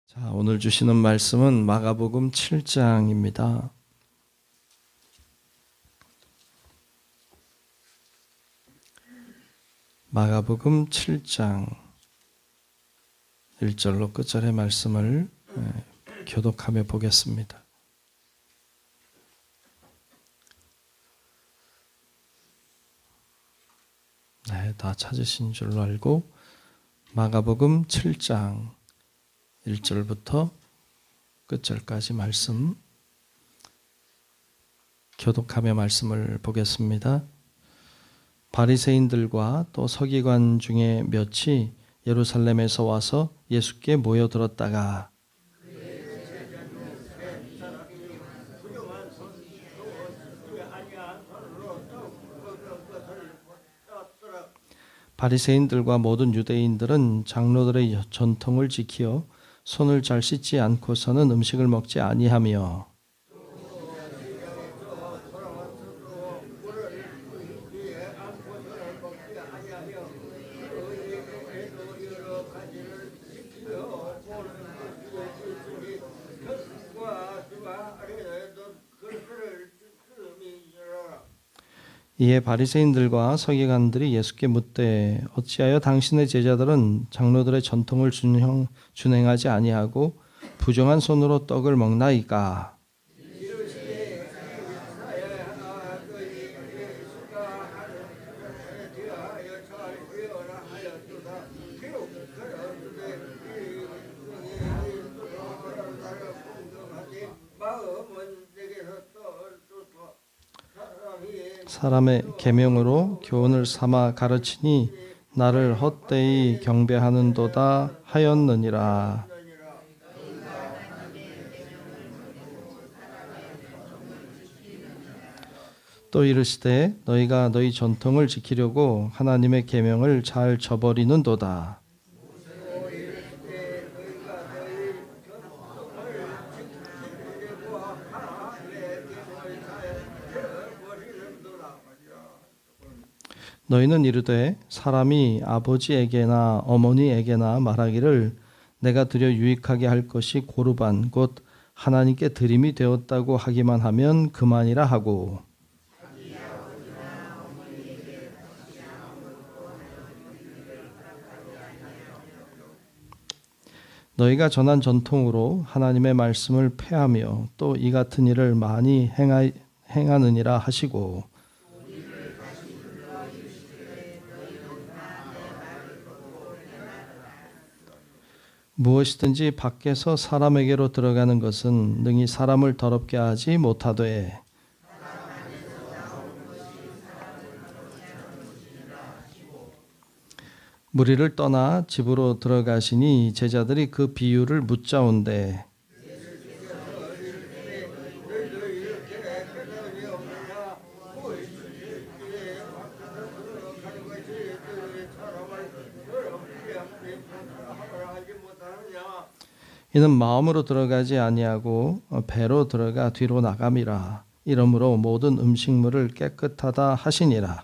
자, 오늘 주시는 말씀은 마가복음 7장입니다. 마가복음 7장 1절로 끝절의 말씀을 교독하며 보겠습니다. 네, 다 찾으신 줄로 알고 마가복음 7장 1절부터 끝절까지 말씀 교독하며 말씀을 보겠습니다. 바리새인들과 또 서기관 중에 몇이 예루살렘에서 와서 예수께 모여들었다가 바리새인들과 모든 유대인들은 장로들의 전통을 지키어 손을 잘 씻지 않고서는 음식을 먹지 아니하며 이에 바리새인들과 서기관들이 예수께 묻되 어찌하여 당신의 제자들은 장로들의 전통을 준행하지 아니하고 부정한 손으로 떡을 먹나이까? 사람의 계명으로 교훈을 삼아 가르치니 나를 헛되이 경배하는도다 하였느니라. 또 이르시되 너희가 너희 전통을 지키려고 하나님의 계명을 잘 저버리는도다. 너희는 이르되 사람이 아버지에게나 어머니에게나 말하기를 내가 드려 유익하게 할 것이 고르반 곧 하나님께 드림이 되었다고 하기만 하면 그만이라 하고 너희가 전한 전통으로 하나님의 말씀을 폐하며 또 이 같은 일을 많이 행하느니라 하시고 무엇이든지 밖에서 사람에게로 들어가는 것은 능히 사람을 더럽게 하지 못하되 무리를 떠나 집으로 들어가시니 제자들이 그 비유를 묻자온대 이는 마음으로 들어가지 아니하고 배로 들어가 뒤로 나감이라. 이러므로 모든 음식물을 깨끗하다 하시니라.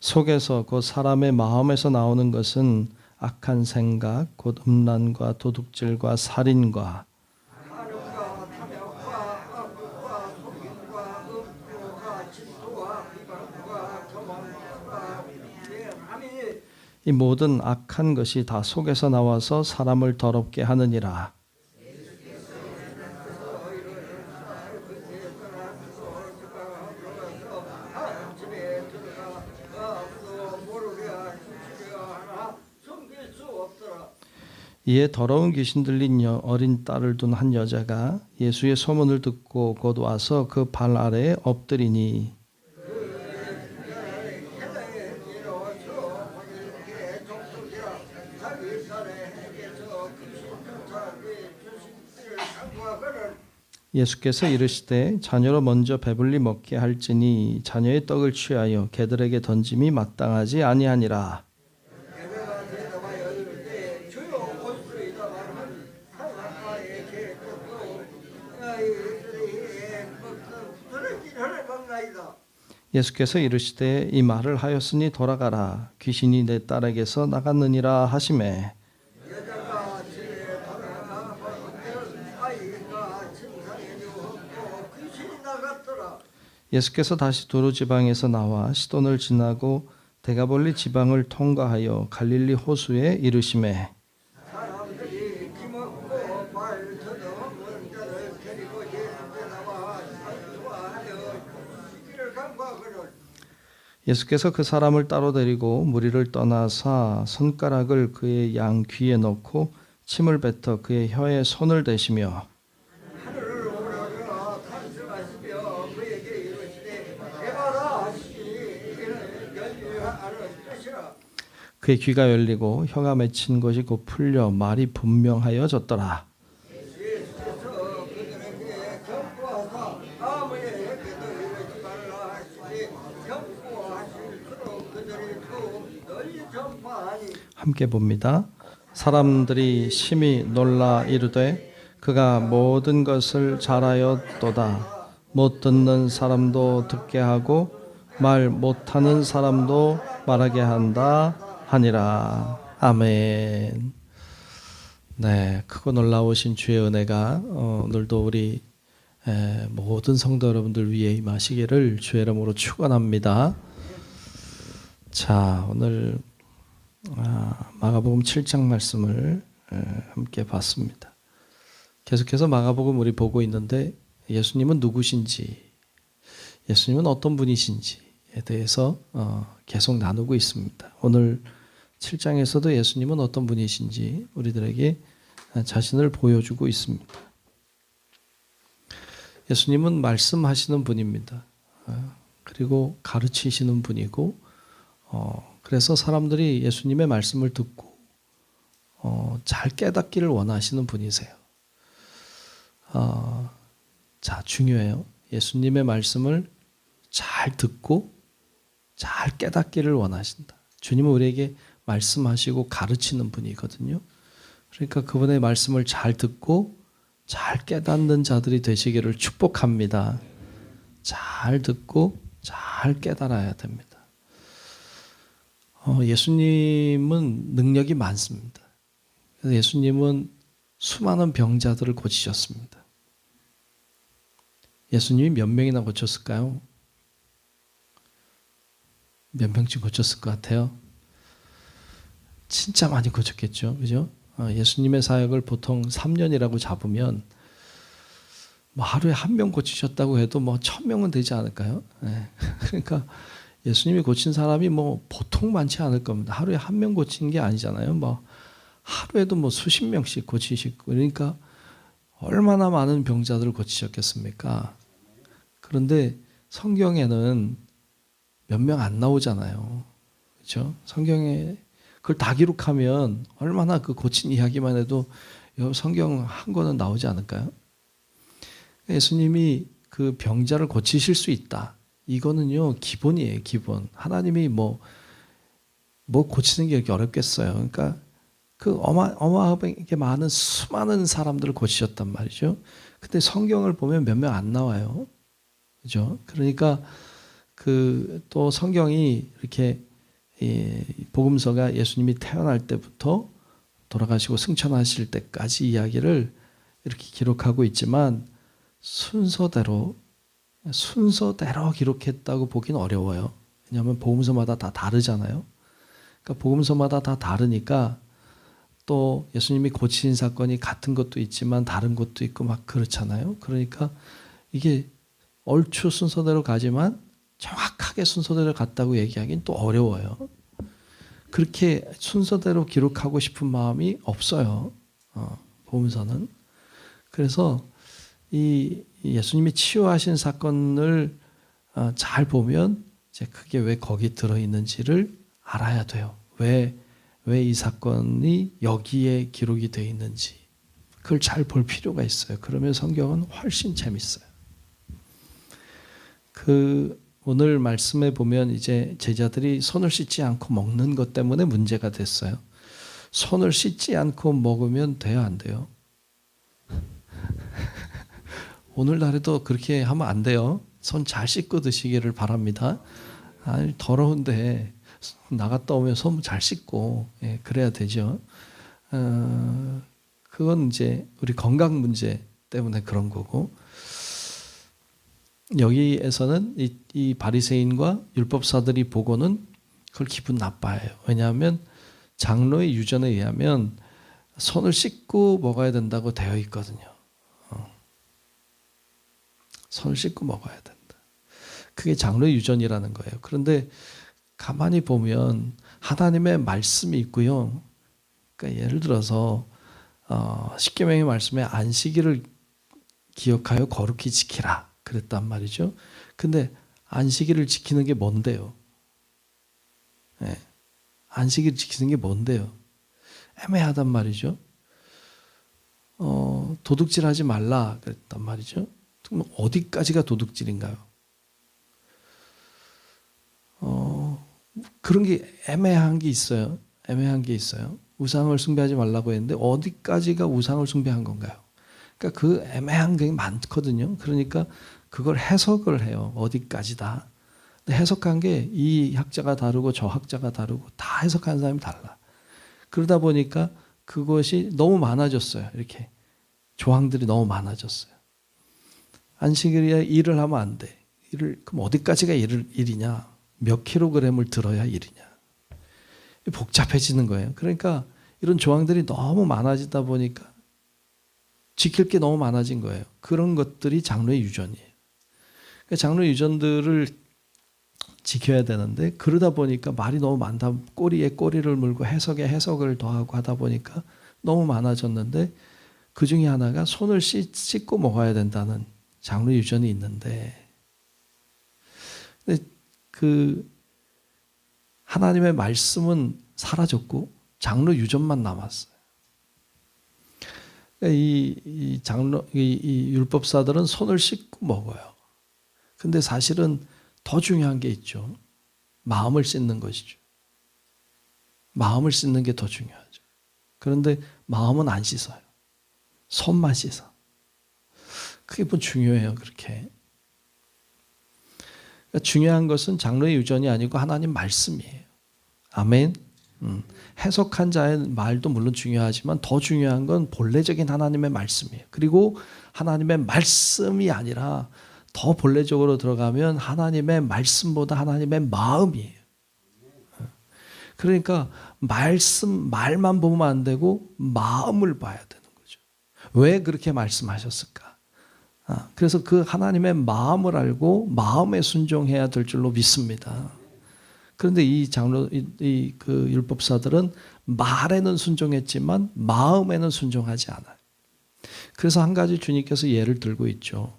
속에서 곧 사람의 마음에서 나오는 것은 악한 생각, 곧 음란과 도둑질과 살인과 이 모든 악한 것이 다 속에서 나와서 사람을 더럽게 하느니라. 이에 더러운 귀신 들린 어린 딸을 둔 한 여자가 예수의 소문을 듣고 곧 와서 그 발 아래에 엎드리니 예수께서 이르시되 자녀로 먼저 배불리 먹게 할지니 자녀의 떡을 취하여 개들에게 던짐이 마땅하지 아니하니라. 예수께서 이르시되 이 말을 하였으니 돌아가라. 귀신이 내 딸에게서 나갔느니라 하시매. 여자가 집에 돌아가거늘 아이가 침상에 누웠고 귀신이 나갔더라. 예수께서 다시 두루 지방에서 나와 시돈을 지나고 데가볼리 지방을 통과하여 갈릴리 호수에 이르시매. 사람들이 기먹고 발 더듬은 자를 데리고 예수께 나와 안수하여 시기를 간과하거늘 예수께서 그 사람을 따로 데리고 무리를 떠나사 손가락을 그의 양 귀에 넣고 침을 뱉어 그의 혀에 손을 대시며 하늘을 우러러 탄식하시며 그에게 이르시되 해봐라 하시니 이는 연유하는 뜻이라. 그의 귀가 열리고 혀가 맺힌 것이 곧 풀려 말이 분명하여졌더라. 예수께서 그들에게 경고하사 아무에게도 이르지 말라 하시니 경고하실수록 그들이 더욱 널리 전파하니 함께 봅니다. 사람들이 심히 놀라 이르되 그가 모든 것을 잘하였도다. 못 듣는 사람도 듣게 하고 말 못하는 사람도 말하게 한다 하니라. 아멘. 네, 크고 놀라우신 주의 은혜가 오늘도 우리 모든 성도 여러분들 위에 임하시기를 주의 이름으로 축원합니다. 자, 오늘 마가복음 7장 말씀을 함께 봤습니다. 계속해서 마가복음 우리 보고 있는데 예수님은 누구신지, 예수님은 어떤 분이신지에 대해서 계속 나누고 있습니다. 오늘 7장에서도 예수님은 어떤 분이신지 우리들에게 자신을 보여주고 있습니다. 예수님은 말씀하시는 분입니다. 그리고 가르치시는 분이고, 그래서 사람들이 예수님의 말씀을 듣고 잘 깨닫기를 원하시는 분이세요. 자, 중요해요. 예수님의 말씀을 잘 듣고 잘 깨닫기를 원하신다. 주님은 우리에게 말씀하시고 가르치는 분이거든요. 그러니까 그분의 말씀을 잘 듣고 잘 깨닫는 자들이 되시기를 축복합니다. 잘 듣고 잘 깨달아야 됩니다. 예수님은 능력이 많습니다. 그래서 예수님은 수많은 병자들을 고치셨습니다. 예수님이 몇 명이나 고쳤을까요? 몇 명쯤 고쳤을 것 같아요? 진짜 많이 고쳤겠죠. 그죠? 예수님의 사역을 보통 3년이라고 잡으면 뭐 하루에 한 명 고치셨다고 해도 뭐 1000명은 되지 않을까요? 네. 그러니까 예수님이 고친 사람이 뭐 보통 많지 않을 겁니다. 하루에 한 명 고친 게 아니잖아요. 뭐 하루에도 뭐 수십 명씩 고치시고, 그러니까 얼마나 많은 병자들을 고치셨겠습니까? 그런데 성경에는 몇 명 안 나오잖아요. 그렇죠? 성경에 그걸 다 기록하면 얼마나 그 고친 이야기만 해도 성경 한 권은 나오지 않을까요? 예수님이 그 병자를 고치실 수 있다. 이거는요, 기본이에요, 기본. 하나님이 뭐 고치는 게 이렇게 어렵겠어요. 그러니까 그 어마어마하게 많은 수많은 사람들을 고치셨단 말이죠. 근데 성경을 보면 몇 명 안 나와요. 그죠? 그러니까 그 또 성경이 이렇게 복음서가 예수님이 태어날 때부터 돌아가시고 승천하실 때까지 이야기를 이렇게 기록하고 있지만 순서대로 기록했다고 보기는 어려워요. 왜냐하면 복음서마다 다 다르잖아요. 그러니까 복음서마다 다 다르니까 또 예수님이 고치신 사건이 같은 것도 있지만 다른 것도 있고 막 그렇잖아요. 그러니까 이게 얼추 순서대로 가지만 정확하게 순서대로 갔다고 얘기하기는 또 어려워요. 그렇게 순서대로 기록하고 싶은 마음이 없어요. 복음서는. 그래서 이 예수님이 치유하신 사건을 잘 보면 이제 그게 왜 거기 들어있는지를 알아야 돼요. 왜 이 사건이 여기에 기록이 되어 있는지 그걸 잘 볼 필요가 있어요. 그러면 성경은 훨씬 재밌어요. 오늘 말씀에 보면 이제 제자들이 손을 씻지 않고 먹는 것 때문에 문제가 됐어요. 손을 씻지 않고 먹으면 돼요, 안 돼요? 오늘날에도 그렇게 하면 안 돼요. 손 잘 씻고 드시기를 바랍니다. 아니, 더러운데 나갔다 오면 손 잘 씻고 그래야 되죠. 그건 이제 우리 건강 문제 때문에 그런 거고, 여기에서는 이 바리새인과 율법사들이 보고는 그걸 기분 나빠해요. 왜냐하면 장로의 유전에 의하면 손을 씻고 먹어야 된다고 되어 있거든요. 손을 씻고 먹어야 된다. 그게 장로의 유전이라는 거예요. 그런데 가만히 보면 하나님의 말씀이 있고요. 그러니까 예를 들어서 십계명의 말씀에 안식일을 기억하여 거룩히 지키라 그랬단 말이죠. 근데 안식일을 지키는 게 뭔데요? 안식일 지키는 게 뭔데요? 애매하단 말이죠. 도둑질하지 말라 그랬단 말이죠. 그럼 어디까지가 도둑질인가요? 그런 게 애매한 게 있어요. 애매한 게 있어요. 우상을 숭배하지 말라고 했는데 어디까지가 우상을 숭배한 건가요? 그러니까 그 애매한 게 많거든요. 그러니까 그걸 해석을 해요. 어디까지다. 근데 해석한 게 이 학자가 다르고 저 학자가 다르고 다 해석하는 사람이 달라. 그러다 보니까 그것이 너무 많아졌어요. 이렇게 조항들이 너무 많아졌어요. 안식일에 일을 하면 안 돼. 그럼 어디까지가 일이냐? 몇 킬로그램을 들어야 일이냐? 복잡해지는 거예요. 그러니까 이런 조항들이 너무 많아지다 보니까 지킬 게 너무 많아진 거예요. 그런 것들이 장로의 유전이에요. 그러니까 장로의 유전들을 지켜야 되는데 그러다 보니까 말이 너무 많다. 꼬리에 꼬리를 물고 해석에 해석을 더하고 하다 보니까 너무 많아졌는데 그 중에 하나가 손을 씻고 먹어야 된다는 장로의 유전이 있는데, 근데 그 하나님의 말씀은 사라졌고 장로 유전만 남았어요. 이 율법사들은 손을 씻고 먹어요. 근데 사실은 더 중요한 게 있죠. 마음을 씻는 것이죠. 마음을 씻는 게 더 중요하죠. 그런데 마음은 안 씻어요. 손만 씻어. 그게 뭐 중요해요, 그렇게. 그러니까 중요한 것은 장로의 유전이 아니고 하나님 말씀이에요. 아멘. 해석한 자의 말도 물론 중요하지만 더 중요한 건 본래적인 하나님의 말씀이에요. 그리고 하나님의 말씀이 아니라 더 본래적으로 들어가면 하나님의 말씀보다 하나님의 마음이에요. 그러니까 말만 보면 안 되고 마음을 봐야 되는 거죠. 왜 그렇게 말씀하셨을까? 그래서 그 하나님의 마음을 알고 마음에 순종해야 될 줄로 믿습니다. 그런데 이 장로, 그 율법사들은 말에는 순종했지만 마음에는 순종하지 않아요. 그래서 한 가지 주님께서 예를 들고 있죠.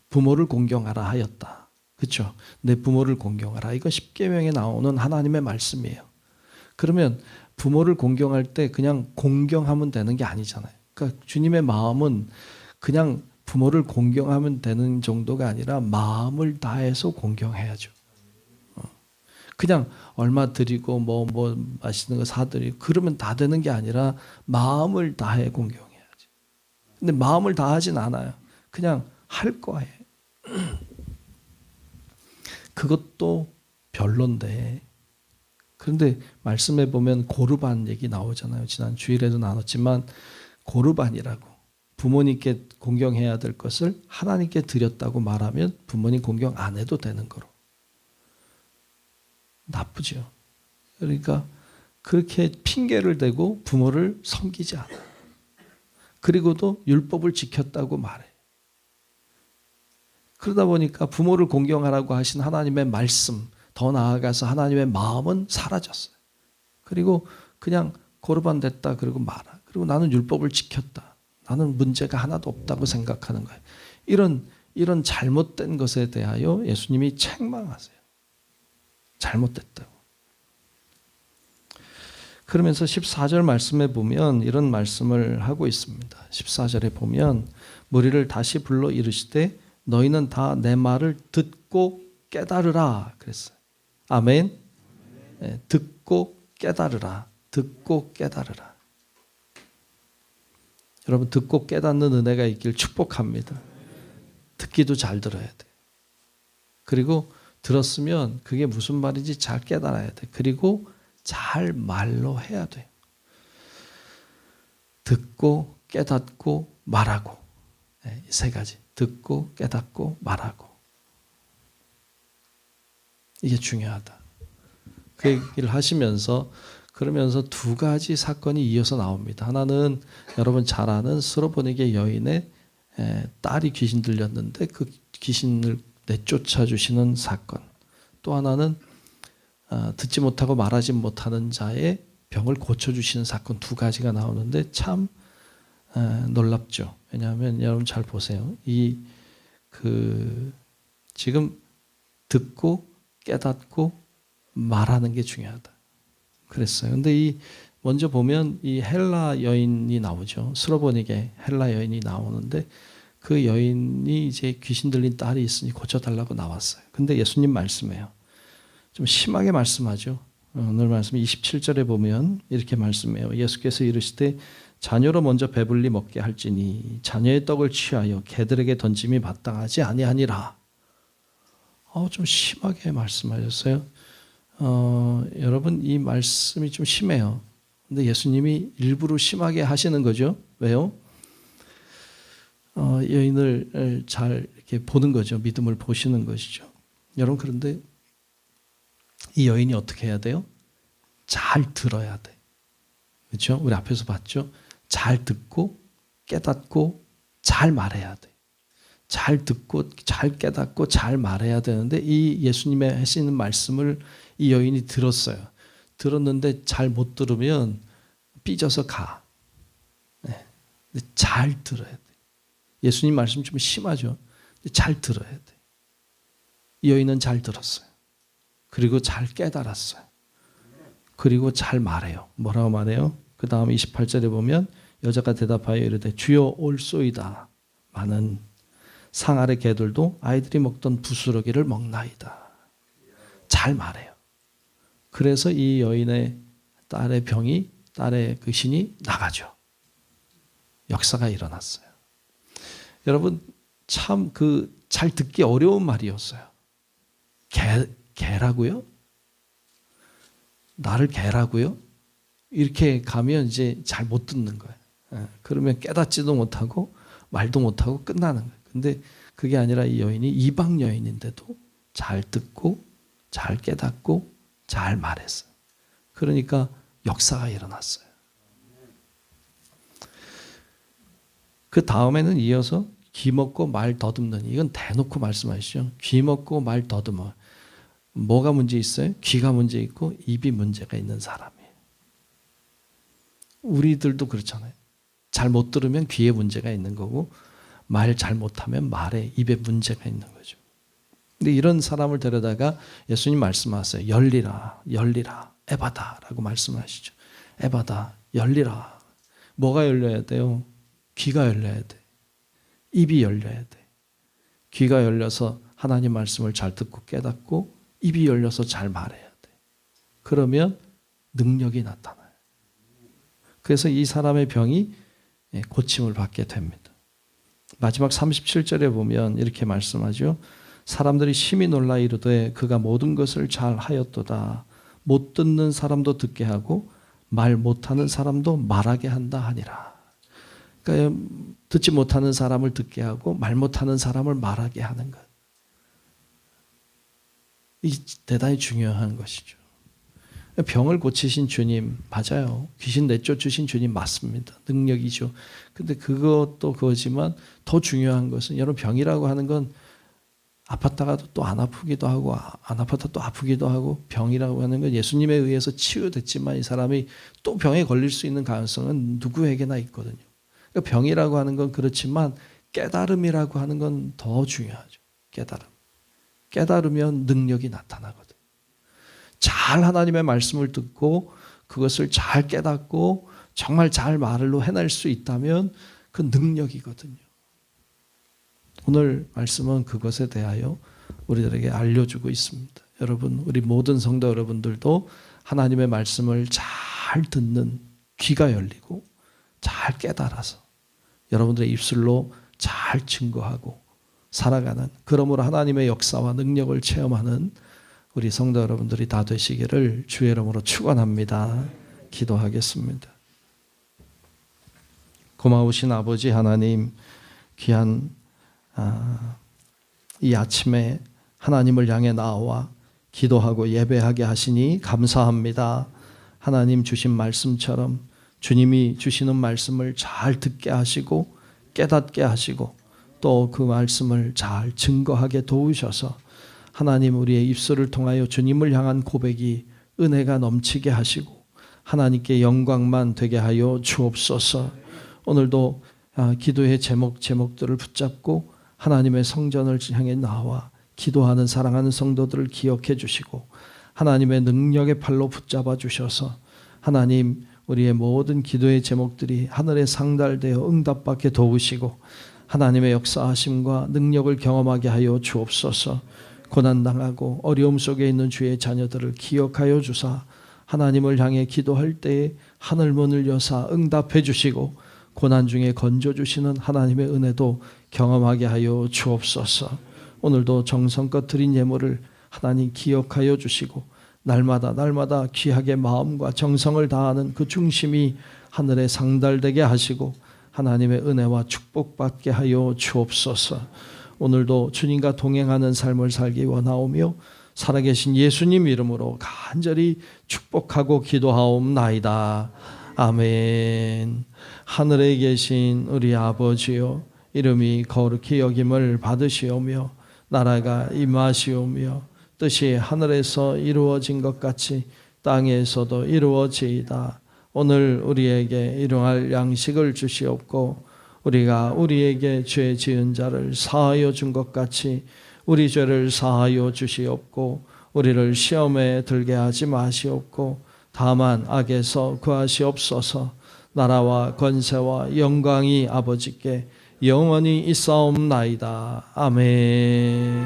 부모를 공경하라 하였다. 그렇죠? 내 부모를 공경하라. 이거 십계명에 나오는 하나님의 말씀이에요. 그러면 부모를 공경할 때 그냥 공경하면 되는 게 아니잖아요. 그러니까 주님의 마음은 그냥 부모를 공경하면 되는 정도가 아니라 마음을 다해서 공경해야죠. 그냥 얼마 드리고 뭐 맛있는 거 사드리고 그러면 다 되는 게 아니라 마음을 다해 공경해야지. 근데 마음을 다하진 않아요. 그냥 할 거예요. 그것도 별론데. 그런데 말씀에 보면 고르반 얘기 나오잖아요. 지난 주일에도 나눴지만 고르반이라고. 부모님께 공경해야 될 것을 하나님께 드렸다고 말하면 부모님 공경 안 해도 되는 거로. 나쁘죠. 그러니까 그렇게 핑계를 대고 부모를 섬기지 않아. 그리고도 율법을 지켰다고 말해. 그러다 보니까 부모를 공경하라고 하신 하나님의 말씀, 더 나아가서 하나님의 마음은 사라졌어요. 그리고 그냥 고르반 됐다 그러고 말아. 그리고 나는 율법을 지켰다. 나는 문제가 하나도 없다고 생각하는 거예요. 이런 잘못된 것에 대하여 예수님이 책망하세요. 잘못됐다고. 그러면서 14절 말씀에 보면 이런 말씀을 하고 있습니다. 14절에 보면 무리를 다시 불러 이르시되 너희는 다 내 말을 듣고 깨달으라 그랬어요. 아멘. 네, 듣고 깨달으라. 듣고 깨달으라. 여러분 듣고 깨닫는 은혜가 있길 축복합니다. 듣기도 잘 들어야 돼. 그리고 들었으면 그게 무슨 말인지 잘 깨달아야 돼. 그리고 잘 말로 해야 돼. 듣고 깨닫고 말하고. 이 세 가지. 듣고 깨닫고 말하고. 이게 중요하다. 그 얘기를 하시면서 그러면서 두 가지 사건이 이어서 나옵니다. 하나는 여러분 잘 아는 스로보니게 여인의 딸이 귀신 들렸는데 그 귀신을 내쫓아 주시는 사건. 또 하나는 듣지 못하고 말하지 못하는 자의 병을 고쳐주시는 사건. 두 가지가 나오는데 참 놀랍죠. 왜냐하면 여러분 잘 보세요. 지금 듣고 깨닫고 말하는 게 중요하다. 그랬어요. 근데 먼저 보면 이 헬라 여인이 나오죠. 스로보니게 헬라 여인이 나오는데 그 여인이 이제 귀신 들린 딸이 있으니 고쳐달라고 나왔어요. 근데 예수님 말씀해요. 좀 심하게 말씀하죠. 오늘 말씀 27절에 보면 이렇게 말씀해요. 예수께서 이르시되 자녀로 먼저 배불리 먹게 할지니 자녀의 떡을 취하여 개들에게 던짐이 마땅하지 아니하니라. 좀 심하게 말씀하셨어요. 여러분 이 말씀이 좀 심해요. 근데 예수님이 일부러 심하게 하시는 거죠. 왜요? 여인을 잘 이렇게 보는 거죠. 믿음을 보시는 것이죠. 여러분 그런데 이 여인이 어떻게 해야 돼요? 잘 들어야 돼. 그렇죠? 우리 앞에서 봤죠? 잘 듣고 깨닫고 잘 말해야 돼. 잘 듣고 잘 깨닫고 잘 말해야 되는데 이 예수님의 하시는 말씀을 이 여인이 들었어요. 들었는데 잘 못 들으면 삐져서 가. 네. 근데 잘 들어야 돼. 예수님 말씀 좀 심하죠. 근데 잘 들어야 돼. 이 여인은 잘 들었어요. 그리고 잘 깨달았어요. 그리고 잘 말해요. 뭐라고 말해요? 그 다음 28절에 보면 여자가 대답하여 이르되 주여 올소이다. 많은 상 아래 개들도 아이들이 먹던 부스러기를 먹나이다. 잘 말해요. 그래서 이 여인의 딸의 병이 딸의 그 신이 나가죠. 역사가 일어났어요. 여러분 참 잘 듣기 어려운 말이었어요. 개라고요? 나를 개라고요? 이렇게 가면 이제 잘 못 듣는 거예요. 그러면 깨닫지도 못하고 말도 못하고 끝나는 거예요. 근데 그게 아니라 이 여인이 이방 여인인데도 잘 듣고 잘 깨닫고 잘 말했어요. 그러니까 역사가 일어났어요. 그 다음에는 이어서 귀 먹고 말 더듬는, 이건 대놓고 말씀하시죠. 귀 먹고 말 더듬어. 뭐가 문제 있어요? 귀가 문제 있고 입이 문제가 있는 사람이에요. 우리들도 그렇잖아요. 잘 못 들으면 귀에 문제가 있는 거고 말 잘 못하면 말에 입에 문제가 있는 거죠. 근데 이런 사람을 데려다가 예수님 말씀하세요. 열리라, 열리라, 에바다라고 말씀하시죠. 에바다, 열리라. 뭐가 열려야 돼요? 귀가 열려야 돼. 입이 열려야 돼. 귀가 열려서 하나님 말씀을 잘 듣고 깨닫고 입이 열려서 잘 말해야 돼. 그러면 능력이 나타나요. 그래서 이 사람의 병이 고침을 받게 됩니다. 마지막 37절에 보면 이렇게 말씀하죠. 사람들이 심히 놀라 이르되 그가 모든 것을 잘 하였도다. 못 듣는 사람도 듣게 하고 말 못하는 사람도 말하게 한다 하니라. 그러니까 듣지 못하는 사람을 듣게 하고 말 못하는 사람을 말하게 하는 것. 이 대단히 중요한 것이죠. 병을 고치신 주님 맞아요. 귀신 내쫓으신 주님 맞습니다. 능력이죠. 근데 그것도 그거지만 더 중요한 것은 여러분 병이라고 하는 건 아팠다가도 또 안 아프기도 하고 안 아팠다 또 아프기도 하고 병이라고 하는 건 예수님에 의해서 치유됐지만 이 사람이 또 병에 걸릴 수 있는 가능성은 누구에게나 있거든요. 그러니까 병이라고 하는 건 그렇지만 깨달음이라고 하는 건 더 중요하죠. 깨달음. 깨달으면 능력이 나타나거든요. 잘 하나님의 말씀을 듣고 그것을 잘 깨닫고 정말 잘 말로 해낼 수 있다면 그 능력이거든요. 오늘 말씀은 그것에 대하여 우리들에게 알려주고 있습니다. 여러분, 우리 모든 성도 여러분들도 하나님의 말씀을 잘 듣는 귀가 열리고 잘 깨달아서 여러분들의 입술로 잘 증거하고 살아가는, 그러므로 하나님의 역사와 능력을 체험하는 우리 성도 여러분들이 다 되시기를 주의 이름으로 축원합니다. 기도하겠습니다. 고마우신 아버지 하나님, 귀한 이 아침에 하나님을 향해 나와 기도하고 예배하게 하시니 감사합니다. 하나님 주신 말씀처럼 주님이 주시는 말씀을 잘 듣게 하시고 깨닫게 하시고 또 그 말씀을 잘 증거하게 도우셔서 하나님 우리의 입술을 통하여 주님을 향한 고백이 은혜가 넘치게 하시고 하나님께 영광만 되게 하여 주옵소서. 오늘도 기도의 제목들을 붙잡고 하나님의 성전을 향해 나와 기도하는 사랑하는 성도들을 기억해 주시고 하나님의 능력의 팔로 붙잡아 주셔서 하나님 우리의 모든 기도의 제목들이 하늘에 상달되어 응답받게 도우시고 하나님의 역사하심과 능력을 경험하게 하여 주옵소서. 고난당하고 어려움 속에 있는 주의 자녀들을 기억하여 주사 하나님을 향해 기도할 때에 하늘문을 여사 응답해 주시고 고난 중에 건져주시는 하나님의 은혜도 경험하게 하여 주옵소서. 오늘도 정성껏 드린 예물을 하나님 기억하여 주시고 날마다 귀하게 마음과 정성을 다하는 그 중심이 하늘에 상달되게 하시고 하나님의 은혜와 축복받게 하여 주옵소서. 오늘도 주님과 동행하는 삶을 살기 원하오며 살아계신 예수님 이름으로 간절히 축복하고 기도하옵나이다. 아멘. 하늘에 계신 우리 아버지여, 이름이 거룩히 여김을 받으시오며 나라가 임하시오며 뜻이 하늘에서 이루어진 것 같이 땅에서도 이루어지이다. 오늘 우리에게 일용할 양식을 주시옵고 우리가 우리에게 죄 지은 자를 사하여 준 것 같이 우리 죄를 사하여 주시옵고 우리를 시험에 들게 하지 마시옵고 다만 악에서 구하시옵소서. 나라와 권세와 영광이 아버지께 영원히 있사옵나이다. 아멘.